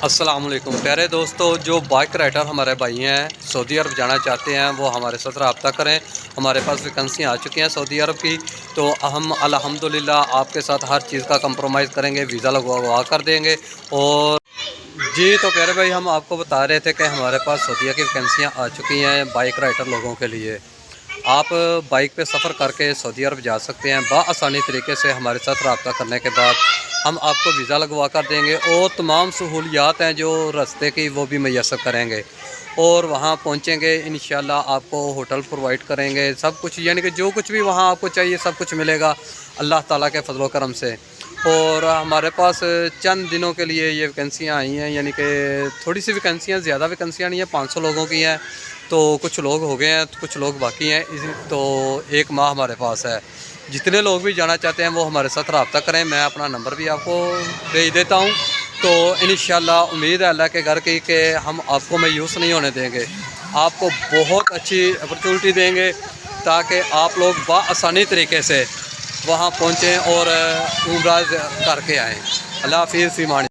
अस्सलामुअलैकुम प्यारे दोस्तों, जो बाइक राइडर हमारे भाई हैं सऊदी अरब जाना चाहते हैं वो हमारे साथ रब्ता करें। हमारे पास वैकेंसी आ चुकी हैं सऊदी अरब की, तो हम अल्हम्दुलिल्लाह आपके साथ हर चीज़ का कंप्रोमाइज़ करेंगे, वीज़ा लगवा कर देंगे। और जी तो प्यारे भाई, हम आपको बता रहे थे कि हमारे पास सऊदीया की वैकेंसियाँ आ चुकी हैं बाइक राइडर लोगों के लिए। आप बाइक पे सफ़र करके सऊदी अरब जा सकते हैं बआसानी तरीके से। हमारे साथ रब्ता करने के बाद हम आपको वीज़ा लगवा कर देंगे और तमाम सहूलियात हैं जो रास्ते की वो भी मैसर करेंगे। और वहाँ पहुँचेंगे इंशाल्लाह आपको होटल प्रोवाइड करेंगे, सब कुछ, यानी कि जो कुछ भी वहाँ आपको चाहिए सब कुछ मिलेगा अल्लाह ताला के फजलो करम से। और हमारे पास चंद दिनों के लिए ये वैकेंसियाँ आई हैं, यानी कि थोड़ी सी वैकेंसियाँ, ज़्यादा वैकेंसियाँ नहीं है, 500 लोगों की हैं। तो कुछ लोग हो गए हैं, कुछ लोग बाकी हैं। इसी तो 1 माह हमारे पास है। जितने लोग भी जाना चाहते हैं वो हमारे साथ रब्ता करें। मैं अपना नंबर भी आपको भेज देता हूँ। तो इंशाल्लाह उम्मीद है अल्लाह के घर की कि हम आपको मायूस नहीं होने देंगे, आपको बहुत अच्छी अपॉर्चुनिटी देंगे ताकि आप लोग बआसानी तरीके से वहाँ पहुँचें और उम्रा करके आएँ। अल्लाह हाफ़िज़, फ़ी अमान।